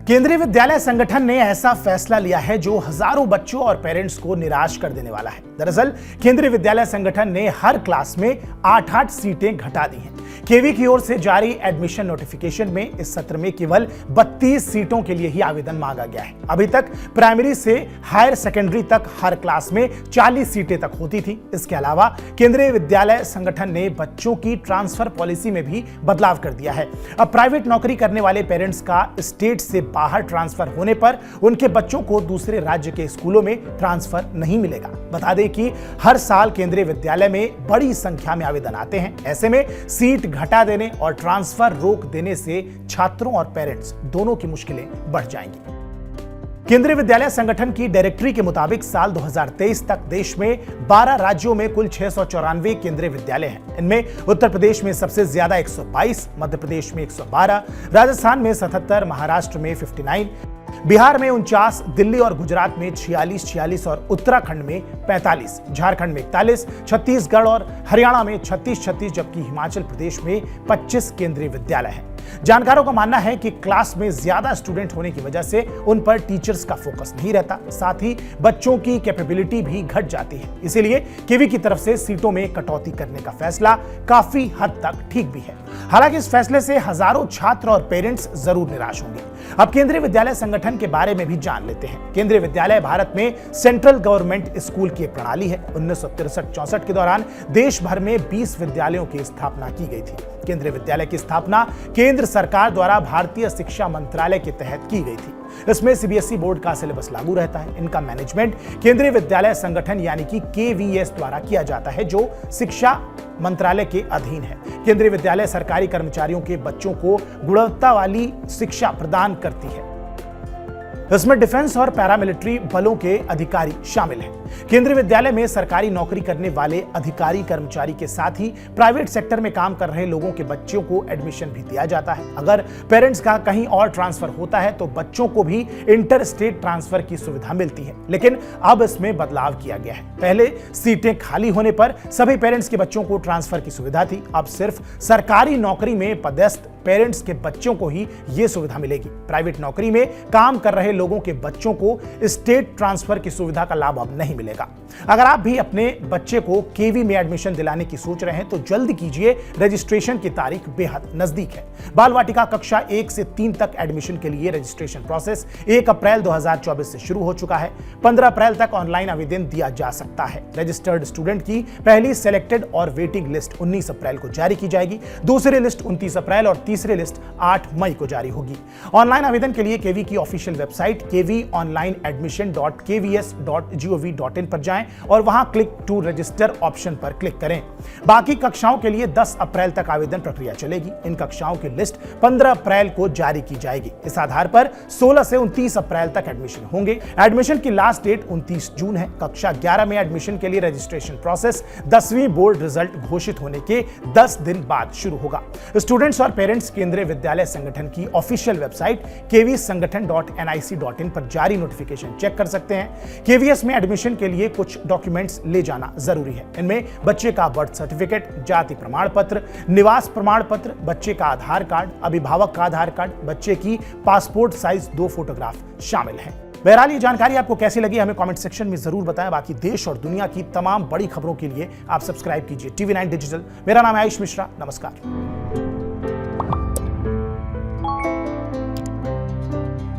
केंद्रीय विद्यालय संगठन ने ऐसा फैसला लिया है जो हजारों बच्चों और पेरेंट्स को निराश कर देने वाला है। दरअसल केंद्रीय विद्यालय संगठन ने हर क्लास में 8-8 सीटें घटा दी हैं। केवी की ओर से जारी एडमिशन नोटिफिकेशन में इस सत्र में केवल 32 सीटों के लिए ही आवेदन मांगा गया है। अभी तक प्राइमरी से हायर सेकेंडरी तक हर क्लास में 40 सीटें तक होती थी। इसके अलावा केंद्रीय विद्यालय संगठन ने बच्चों की ट्रांसफर पॉलिसी में भी बदलाव कर दिया है। अब प्राइवेट नौकरी करने वाले पेरेंट्स का स्टेट से बाहर ट्रांसफर होने पर उनके बच्चों को दूसरे राज्य के स्कूलों में ट्रांसफर नहीं मिलेगा। बता दें कि हर साल केंद्रीय विद्यालय में बड़ी संख्या में आवेदन आते हैं। ऐसे में सीट घटा देने और ट्रांसफर रोक देने से छात्रों और पेरेंट्स दोनों की मुश्किलें बढ़ जाएंगी। केंद्रीय विद्यालय संगठन की डायरेक्टरी के मुताबिक साल 2023 तक देश में 12 राज्यों में कुल 694 केंद्रीय विद्यालय हैं। इनमें उत्तर प्रदेश में सबसे ज्यादा 122, मध्य प्रदेश में 112, राजस्थान में 77, महाराष्ट्र में 59, बिहार में 49, दिल्ली और गुजरात में 46 और उत्तराखंड में 45, झारखंड में 41, छत्तीसगढ़ और हरियाणा में 36, जबकि हिमाचल प्रदेश में 25 केंद्रीय विद्यालय हैं। जानकारों का मानना है कि क्लास में ज्यादा स्टूडेंट होने की वजह से उन पर टीचर्स का फोकस नहीं रहता, साथ ही बच्चों की कैपेबिलिटी भी घट जाती है। इसीलिए केवी की तरफ से सीटों में कटौती करने का फैसला काफी हद तक ठीक भी है। हालांकि इस फैसले से हजारों छात्र और पेरेंट्स जरूर निराश होंगे। अब केंद्रीय विद्यालय संगठन के बारे में भी जान लेते हैं। केंद्रीय विद्यालय भारत में सेंट्रल गवर्नमेंट स्कूल की एक प्रणाली है। 1963-64 के दौरान देश भर में 20 विद्यालयों की स्थापना की गई थी। केंद्रीय विद्यालय की स्थापना केंद्र सरकार द्वारा भारतीय शिक्षा मंत्रालय के तहत की गई थी। इसमें सीबीएसई बोर्ड का सिलेबस लागू रहता है। इनका मैनेजमेंट केंद्रीय विद्यालय संगठन यानी कि केवीएस द्वारा किया जाता है, जो शिक्षा मंत्रालय के अधीन है। केंद्रीय विद्यालय सरकारी कर्मचारियों के बच्चों को गुणवत्ता वाली शिक्षा प्रदान करती है। इसमें डिफेंस और पैरामिलिट्री बलों के अधिकारी शामिल हैं। केंद्रीय विद्यालय में सरकारी नौकरी करने वाले अधिकारी कर्मचारी के साथ ही प्राइवेट सेक्टर में काम कर रहे लोगों के बच्चों को एडमिशन भी दिया जाता है। अगर पेरेंट्स का कहीं और ट्रांसफर होता है तो बच्चों को भी इंटर स्टेट ट्रांसफर की सुविधा मिलती है, लेकिन अब इसमें बदलाव किया गया है। पहले सीटें खाली होने पर सभी पेरेंट्स के बच्चों को ट्रांसफर की सुविधा थी। अब सिर्फ सरकारी नौकरी में पदस्थ पेरेंट्स के बच्चों को ही यह सुविधा मिलेगी। प्राइवेट नौकरी में काम कर रहे लोगों के बच्चों को स्टेट ट्रांसफर की सुविधा का लाभ अब नहीं मिलेगा। अगर आप भी अपने बच्चे को केवी में एडमिशन दिलाने की सोच रहे हैं तो जल्द कीजिए। रजिस्ट्रेशन की तारीख बेहद नजदीक है। बाल वाटिका कक्षा 1 से 3 तक एडमिशन के लिए रजिस्ट्रेशन प्रोसेस 1 अप्रैल 2024 से शुरू हो चुका है। 15 अप्रैल तक ऑनलाइन आवेदन दिया जा सकता है। रजिस्टर्ड स्टूडेंट की पहली सिलेक्टेड और वेटिंग लिस्ट 19 अप्रैल को जारी की जाएगी। दूसरी लिस्ट 29 अप्रैल और तीसरी लिस्ट 8 मई को जारी होगी। ऑनलाइन आवेदन के लिए केवी की ऑफिशियल वेबसाइट kvonlineadmission.kvs.gov.in पर जाएं और वहां क्लिक टू रजिस्टर ऑप्शन पर क्लिक करें। बाकी कक्षाओं के लिए 10 अप्रैल तक आवेदन प्रक्रिया चलेगी। इन कक्षाओं की लिस्ट 15 अप्रैल को जारी की जाएगी। इस आधार पर 16 से 29 अप्रैल तक एडमिशन होंगे। एडमिशन की लास्ट डेट 29 जून है। कक्षा 11 में एडमिशन के लिए रजिस्ट्रेशन प्रोसेस 10वीं बोर्ड रिजल्ट घोषित होने के 10 दिन बाद शुरू होगा। स्टूडेंट्स और पेरेंट्स केंद्रीय विद्यालय संगठन की ऑफिशियल वेबसाइट kvsangathan.nic.in पर जारी नोटिफिकेशन चेक कर सकते हैं। केवीएस में एडमिशन के लिए कुछ डॉक्यूमेंट्स ले जाना जरूरी है। इनमें बच्चे का बर्थ सर्टिफिकेट, जाति प्रमाण पत्र, निवास प्रमाण पत्र, बच्चे का आधार कार्ड, अभिभावक का आधार कार्ड, बच्चे की पासपोर्ट साइज 2 फोटोग्राफ शामिल हैं। बहरहाल ये जानकारी आपको कैसी लगी हमें कमेंट सेक्शन में जरूर बताएं। बाकी देश और दुनिया की तमाम बड़ी खबरों के लिए आप सब्सक्राइब कीजिए TV9 डिजिटल। मेरा नाम है आयुष मिश्रा। नमस्कार।